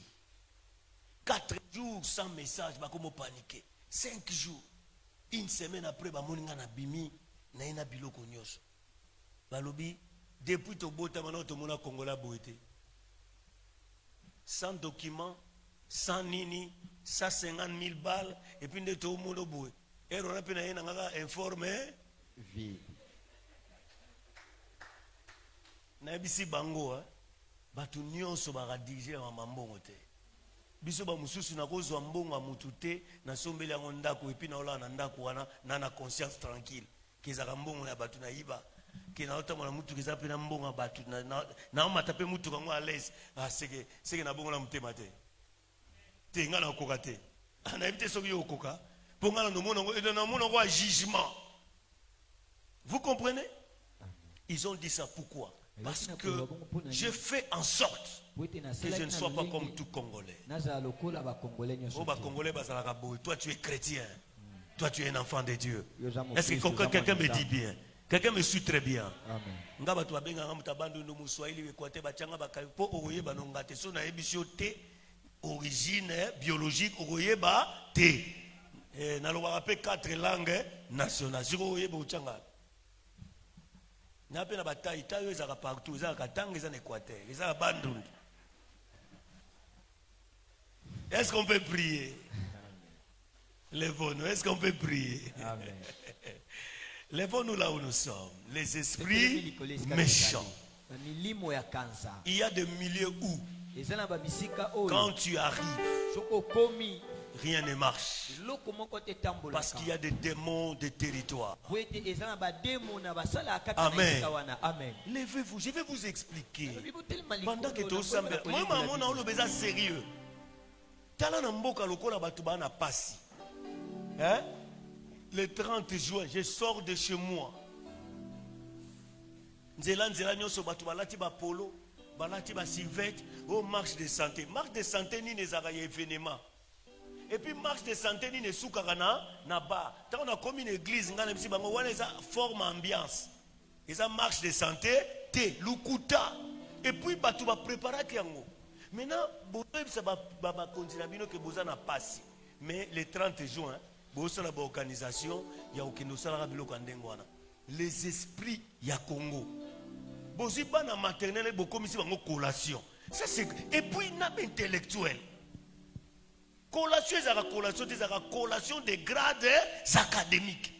4 jours sans message, comme paniqué. 5 jours. Une semaine après, Bamoninga na bimi, na ina biloko nyos. Balobi, depuis ton beau temps, maintenant, tout le monde a Congola boité. Sans document, sans nini, 150,000 balles, et puis tout le monde a boité. Et on a pu informé. Vie. Nabisi bango batu nyonso baradige ma mambongo te biso ba mususu na kozwa mbongo mutu te na sombeli yango ndako epi na ola na ndako wana na conscience tranquille kezaka mbongo na batu na yiba ke na otama na mutu keza pe na mbongo batu na mata pe mutu kango à l'aise seke na bongo na mutema te te ngana okoka te na ebite soki yo okoka po ngana no mona ngo jugement. Vous comprenez? Ils ont dit ça pourquoi? Parce que je fais en sorte que je ne sois pas comme tout Congolais. Toi tu es chrétien. Toi tu es un enfant de Dieu. Est-ce que quelqu'un me dit bien? Quelqu'un me suit très bien. Origine biologique, na 4 langues nationales. Na pe na bataille tayo ezaka partout ezaka katanga ezana Équateur ezaka bandundu. Est-ce qu'on peut prier? Lèvons-nous. Est-ce qu'on peut prier? Amen. Lèvons-nous là où nous sommes. Les esprits méchants. Il y a des milieux où quand tu arrives rien ne marche. Parce qu'il y a des démons de territoire. Amen. Levez-vous, je vais vous expliquer. Pendant que tout ça, moi, on a besoin sérieux. tala na mboka lokola batu bana pasi. Hein? Le 30 juin, je sors de chez moi. Nzela nyoso batu balati ba polo, balati ba civette, oh marche de santé. Marche de santé ni nezaka événement. Et puis marche de santé ni ne soukaka na ba. Tant on a comme une église ngana bisi bango wana eza forme ambiance. Eza marche de santé te lukuta. Et puis batu ba préparer yango. Maintenant bozo bisa ba continue bino ke boza na pasi. Mais le 30 juin, bozo la ba organisation ya okendo sala biloko ndengo wana. Les esprits ya Congo. Bozo ba na maternelle bokomisi bango collation. Ça c'est et puis na intellectuel. Collation c'est la collation des grades académiques.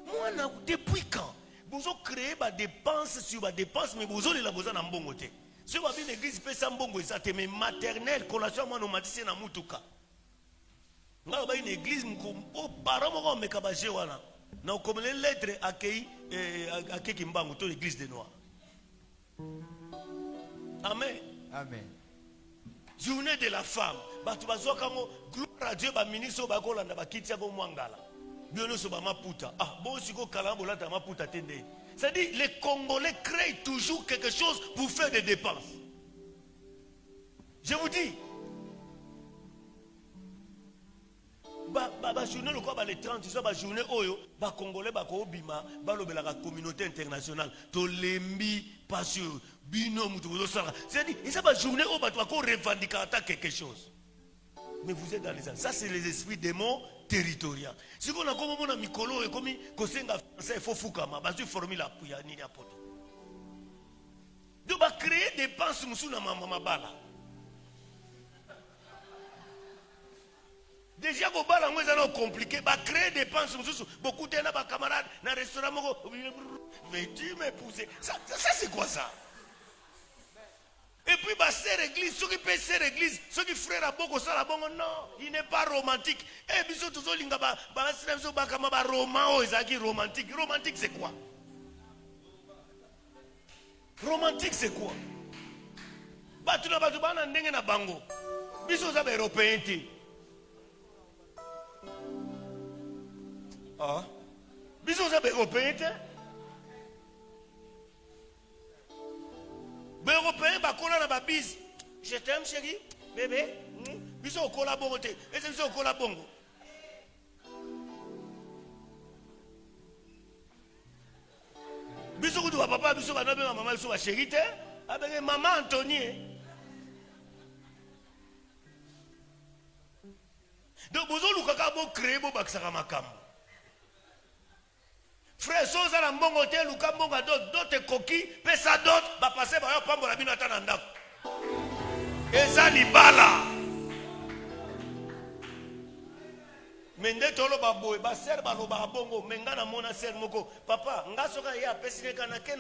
Moi, depuis quand vous avez créé des dépenses sur des dépenses, mais vous avez besoin d'un bon côté. Si vous avez une église, vous avez un bon côté, mais maternelle, collation, moi, nous matissons dans Moutouka. Nous avons une église, nous parents, nous avons comme les lettres accueillies à Kekimbango, l'église des Noirs. Amen. Amen. Journée de la femme. Gloire à Dieu, ministre bakolanda bakitia ko mwangala. Biono so ba maputa. Ah, bon siko kalambo la ta maputa tende. C'est-à-dire les Congolais créent toujours quelque chose pour faire des dépenses. Je vous dis. Journée le quoi les 30 so ba journée oyo ba Congolais ba ko bima ba lobela la communauté internationale to lembi parce bino mutu ko sala. C'est-à-dire et ça ba journée oyo ba ko revendiquer quelque chose. Mais vous êtes dans les ça c'est les esprits démons territoriaux. Si on a comme on a mikolo et comme kosenga français il faut fukama parce que formule ya ni ya poto. Donc ba créer des dépenses musu na mama bala. Déjà ko bala ngo ezana compliqué ba créer des dépenses musu beaucoup de na ba camarades na restaurant moko veux-tu m'épouser ça c'est quoi ça? Et puis, sœur église, ceux qui paient sœur église, ceux qui frère à beaucoup, ça la bon, non, il n'est pas romantique. Et puis, surtout, romantique. Romantique, c'est quoi? Romantique, c'est quoi? Tu n'as pas de banane, n'engue na bango. Biso ça européen. Ah, biso ça européen. Les Européens, je t'aime chérie, bébé. Ils sont au collaboré. Et c'est au collaboré. Ils sont au papa, ils sont au maman, ils sont à chérie. Avec maman Anthony. Donc, vous avez créé vos baksamakam. Frère, si vous avez un bon hôtel, vous avez d'autres coquilles, mais ça d'autres, va passer par exemple pour la bine à Tananda. Et ça, ni bala. Mais dès que vous avez un ser, vous avez un bongo, mais vous avez un ser, papa, vous avez un pessimé, vous avez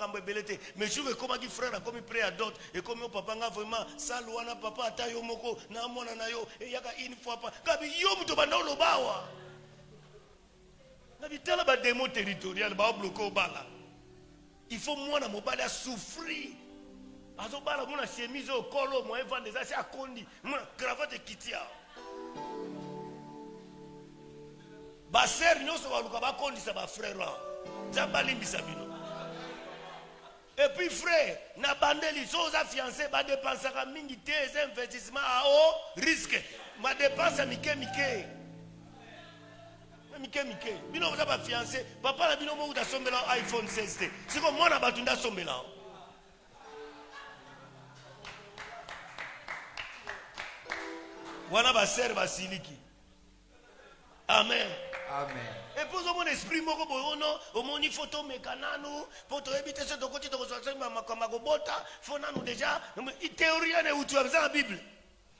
un belete. Mais je veux comme dit frère, comme il prie à d'autres, et comme mon papa, vraiment, salouana, papa, tayo moko, na mona na yo, et yaka une fois pas. Kabi yo muto banda lo bawa. Démon territorial, il faut moi na mobile à souffrir. Azo bala mona chemise au colo, moi vendre ça c'est à kondi, moi cravate kitia. Ba ser nyoso ba luka ba kondi ça ba frère là. Zabali bisabino. Et puis frère, na bandeli soza fiancé ba dépenser ka mingi des investissements à haut risque. Ma dépense mike. Mike. Bino vous avez fiancé. Papa la bino mo da sombela iPhone 16. C'est comme moi na batunda sombela. Wana ba ser ba siliki. Amen. Amen. Et pour mon esprit moko boyono, au moni photo mekanano, poto ebite ce de côté de ressources makama go bota, fona nous déjà, théorie ne où tu as besoin la Bible.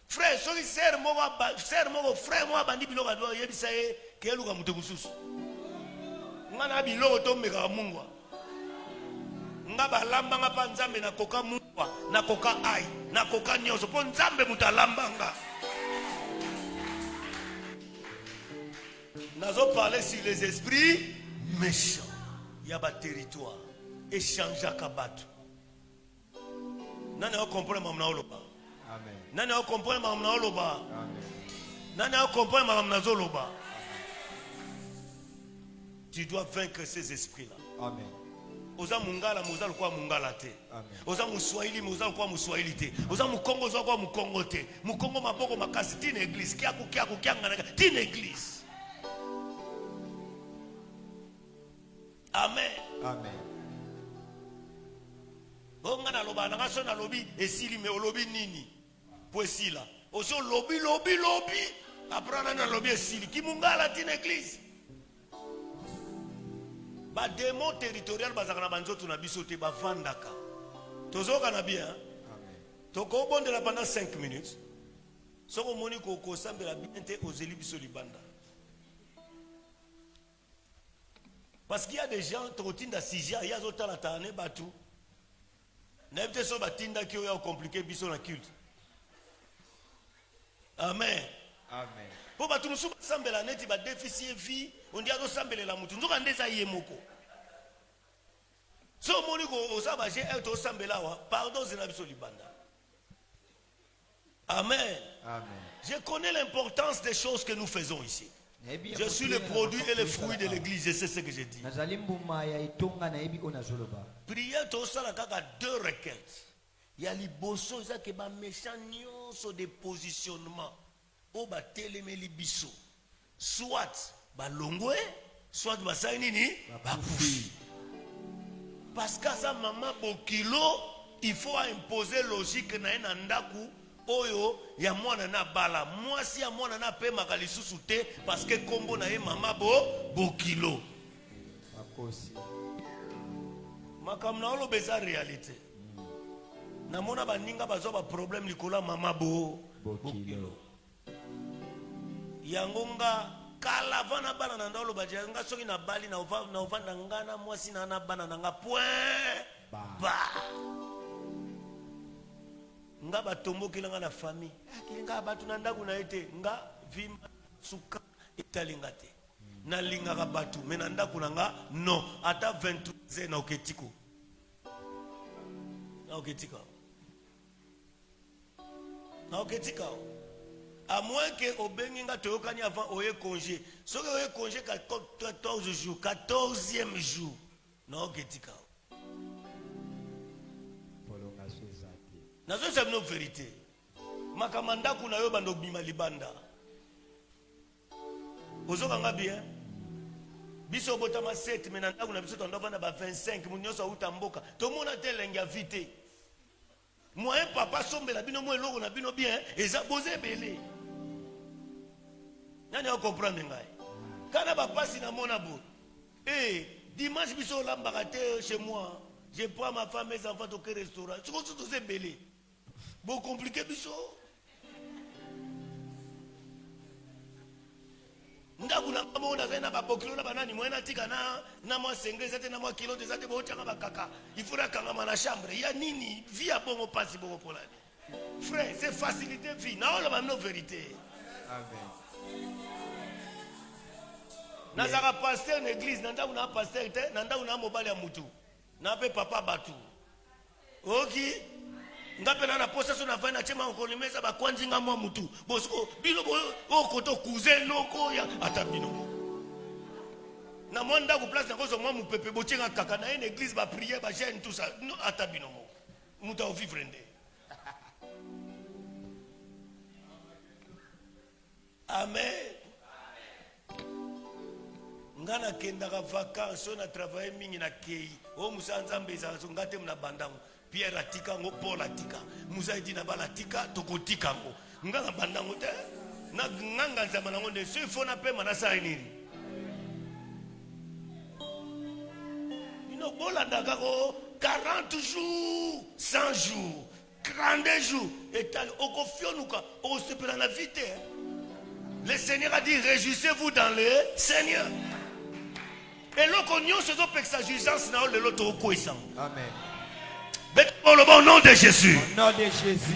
Frère, soki ser moko frère moi bandi bilo ba do yebisa e keluka mutu mususu. Ngana bilo to meka mungwa. Ngaba lamba ngapa nzambe na koka mungwa, na koka ai, na koka nyoso po nzambe mutalambanga. Nous allons parler sur les esprits méchants. Il y a un territoire. Échange à Kabat. Nous allons comprendre. Amen. Nani a compris maman oloba. Amen. Nani a compris maman zoloba. Tu dois vaincre ces esprits-là. Amen. Oza mungala moza kwa mungala te. Amen. Oza muswahili moza kwa muswahili te. Oza mukongo oza kwa mukongo te. Mukongo maboko makasi tine église. Kia ngana tine église. Amen. Amen. Bonga na loba na ngaso na lobi esili me olobi nini? Poesila. Ozo lobi. Aprana na lobi esili. Ki mungala tine église. Ba démon territorial bazakana banzoto na biso te ba vandaka. Tozoka na bien. Amen. Toko bondela pendant 5 minutes. Soko moni ko sambela bien te ozeli biso libanda. Parce qu'il y a des gens totinda sija ya zotala tane batu. Na bite so batinda ki o compliqué biso na culte. Amen. Amen. Po batu musu sambela neti ba déficit vie, on dit azo sambelela mutu. Nzoka ndeza yemoko. So moni ko osaba je to sambela wa, pardon zena biso libanda. Amen. Amen. Je connais l'importance des choses que nous faisons ici. Je suis le produit et le fruit de l'église, et c'est ce que j'ai dit. Prière tosala kaka 2 requêtes. Il y a liboso ça que ba méchant nyonso de positionnement. O ba telemeli biso. Soit ba longwe, soit ba sa nini ba kufi. Parce que ça maman bokilo, il faut imposer logique na ndaku. Oyo ya mwana na bala mwasi ya mwana na pe makalisusu te parce que kombo na ye mama bokilo makosi makamna olo beza réalité na mona baninga bazo ba problème likola mama bokilo yangonga kala vana bana na ndolo bajanga soki na bali na ovanda ngana mwasi na bana na nga point ba nga batombo kilanga na famille kilinga batu na ndaku na ete nga vima suka italinga te na linga ka batu me na ndaku na nga non ata 23 na oketiko à moins que obengi nga toyokani avant oye congé soki oye congé 14 jours 14e jour na oketika nazo c'est une vérité. Makamanda kuna yo bando bima libanda. Ozoka nga bien. Biso botama 7 menanda kuna biso tonda bana ba 25 munyoso utamboka. To mona telenga vite. Moi papa sombela bino mo eloko na bino bien eza boze belé. Nani o comprendre ngai. Kana ba pasi na mona bo. Dimanche biso lambaka te chez moi. Je prends ma femme et mes enfants au restaurant. Tu comprends tout c'est belé. Bon compliqué biso. Ndaku na mona zena ba bokilo na banani mwena tika na mwa sengre zate na mwa kilo de zate bo tanga bakaka. Il faudra kanga na chambre. Il y a nini vie à bongo passe bongo polani. Frère, c'est facilité vie. Na ola ba vérité. Amen. Nazaka pasteur en église, nanda una pasteur te, nanda una mobali ya mutu. Na pe papa batu. OK? Ngape na posa so na vana chema nkolimeza ba kwanzinga mwa mutu. Bosko bino bo koto cousin loko ya ata bino. Na mwanda ku place na kozo mwa mupepe bochenga kaka na une église ba prier ba jeune tout ça. No ata bino mo. Muta vivre ndé. Amen. Ngana kenda ka vacances on a travaillé mingi na kei o musanza mbeza so ngate mna bandango Pierre atika ngo Paul atika musa edina balatika tokotika ngo nganga bandango te na nganga nzama nango de so ifo na pe manasa nini ino bolanda kako 40 jours 100 jours 42 jours et tal okofionuka okosepela na vite. Le Seigneur a dit réjouissez-vous dans le Seigneur. Et l'okonyo se zo peksa jouissance na le loto okoisang. Amen. Au nom de Jésus. Au nom de Jésus.